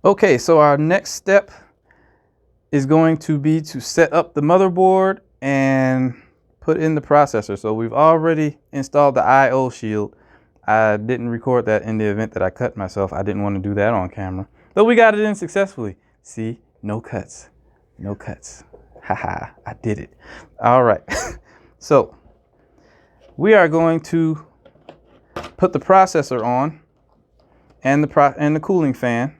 Okay, so our next step is going to be to set up the motherboard and put in the processor. So we've already installed the I/O shield. I didn't record that in the event that I cut myself. I didn't want to do that on camera, but we got it in successfully. See, no cuts, no cuts. Haha, I did it. All right. So we are going to put the processor on and the cooling fan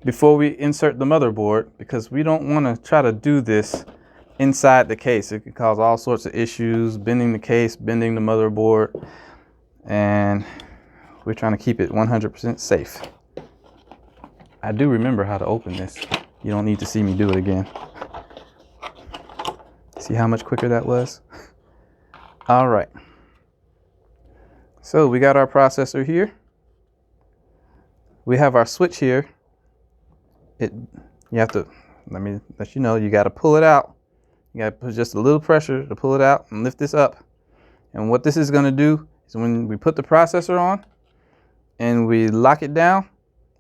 before we insert the motherboard, because we don't want to try to do this inside the case. It could cause all sorts of issues, bending the case, bending the motherboard, and we're trying to keep it 100% safe. I do remember how to open this. You don't need to see me do it again. See how much quicker that was? All right. So we got our processor here. We have our switch here. You have to, let me let you know, you got to pull it out. You got to put just a little pressure to pull it out and lift this up. And what this is going to do is when we put the processor on and we lock it down,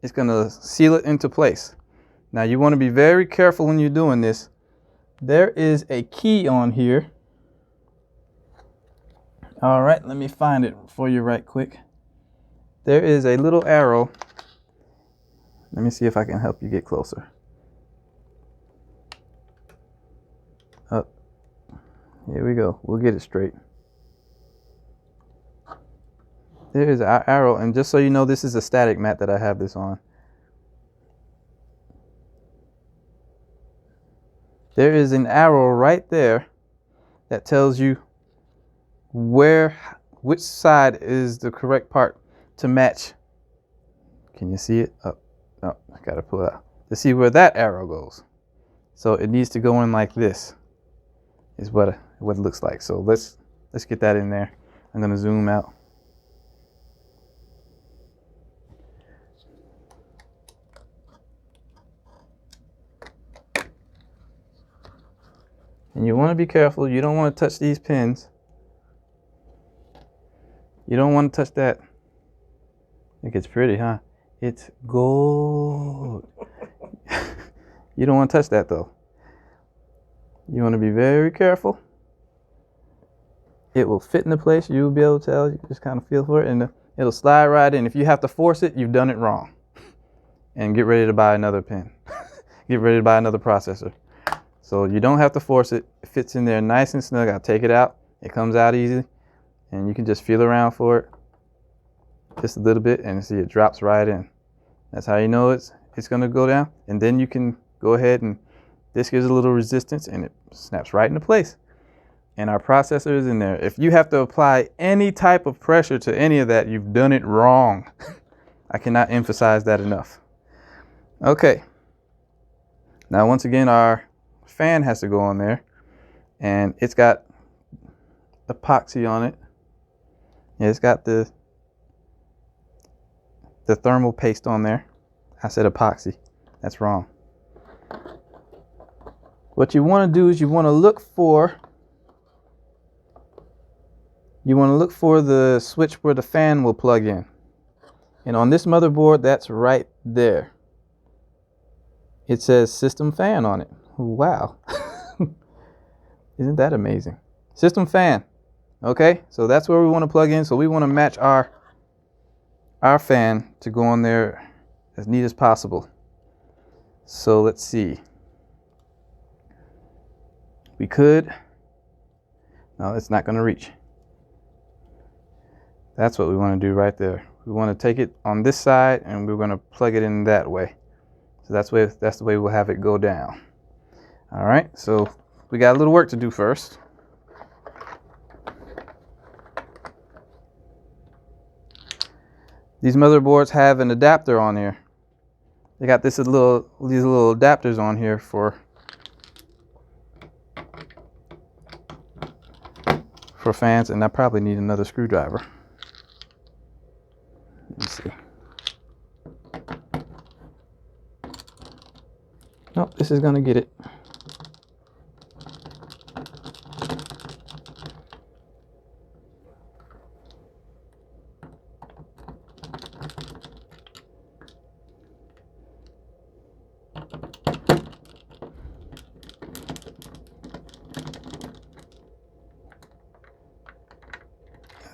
it's going to seal it into place. Now you want to be very careful when you're doing this. There is a key on here. All right, let me find it for you right quick. There is a little arrow. Let me see if I can help you get closer. Up. Here we go. We'll get it straight. There is an arrow, and just so you know, this is a static mat that I have this on. There is an arrow right there that tells you which side is the correct part to match. Can you see it? Oh, no, I gotta pull it out to see where that arrow goes. So it needs to go in like this, is what it looks like. So let's get that in there. I'm gonna zoom out. And you want to be careful. You don't want to touch these pins. You don't want to touch that. I think it's pretty, huh? It's gold. You don't want to touch that though. You want to be very careful. It will fit into place. You'll be able to tell. You just kind of feel for it, and it'll slide right in. If you have to force it, you've done it wrong. And get ready to buy another pin. Get ready to buy another processor. So you don't have to force it. It fits in there nice and snug. I'll take it out. It comes out easy. And you can just feel around for it just a little bit, and see it drops right in. That's how you know it's going to go down. And then you can go ahead, and this gives a little resistance, and it snaps right into place. And our processor is in there. If you have to apply any type of pressure to any of that, you've done it wrong. I cannot emphasize that enough. Okay. Now once again, our fan has to go on there, and it's got epoxy on it. Yeah, it's got the thermal paste on there. I said epoxy. That's wrong. What you want to do is you want to look for the switch where the fan will plug in. And on this motherboard, that's right there. It says system fan on it. Wow. Isn't that amazing? System fan. Okay, so that's where we want to plug in. So we want to match our fan to go on there as neat as possible. So let's see. We could. No, it's not going to reach. That's what we want to do right there. We want to take it on this side, and we're going to plug it in that way. So that's the way we'll have it go down. All right, so we got a little work to do first. These motherboards have an adapter on here. They got these little adapters on here for fans, and I probably need another screwdriver. Let me see. Nope, this is gonna get it.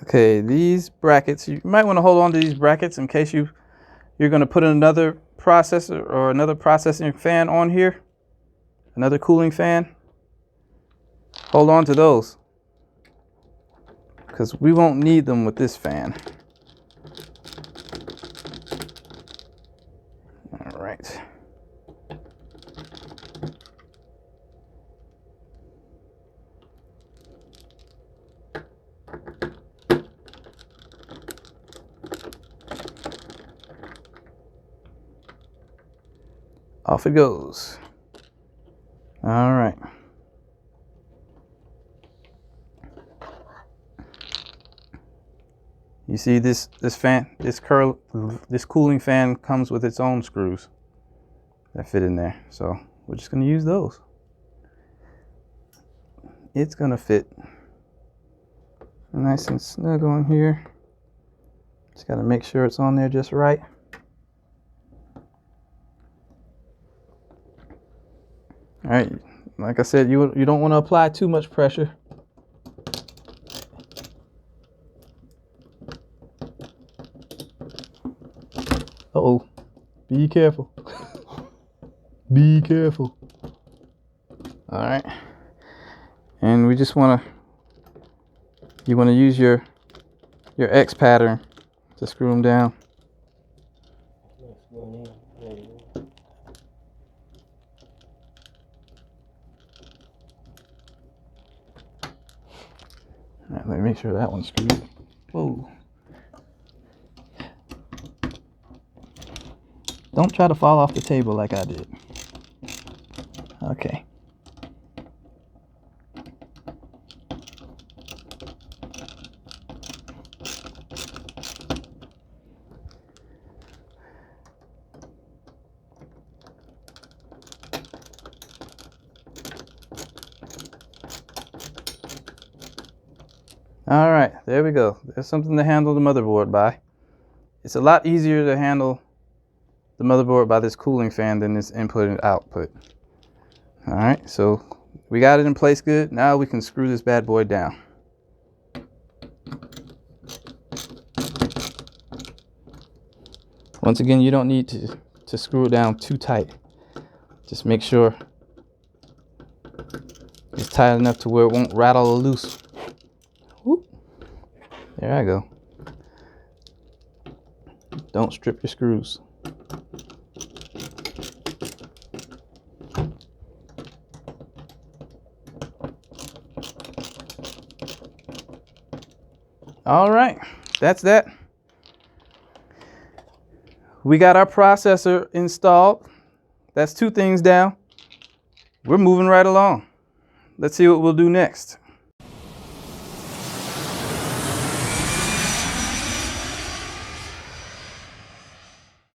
Okay, these brackets, you might want to hold on to these brackets in case you're going to put another processor or another processing fan on here, another cooling fan. Hold on to those because we won't need them with this fan. All right. Off it goes. All right. You see this fan, this cooling fan comes with its own screws that fit in there. So we're just going to use those. It's going to fit nice and snug on here. Just got to make sure it's on there just right. All right, like I said, you don't want to apply too much pressure. Uh-oh, be careful. Be careful. All right, and we just want to, you want to use your X pattern to screw them down. All right, let me make sure that one's screwed. Whoa. Don't try to fall off the table like I did. Okay. All right, there we go. There's something to handle the motherboard by. It's a lot easier to handle the motherboard by this cooling fan than this input and output. All right, so we got it in place good. Now we can screw this bad boy down. Once again, you don't need to screw it down too tight. Just make sure it's tight enough to where it won't rattle or loose. Whoop. There I go. Don't strip your screws. All right, that's that. We got our processor installed. That's two things down. We're moving right along. Let's see what we'll do next.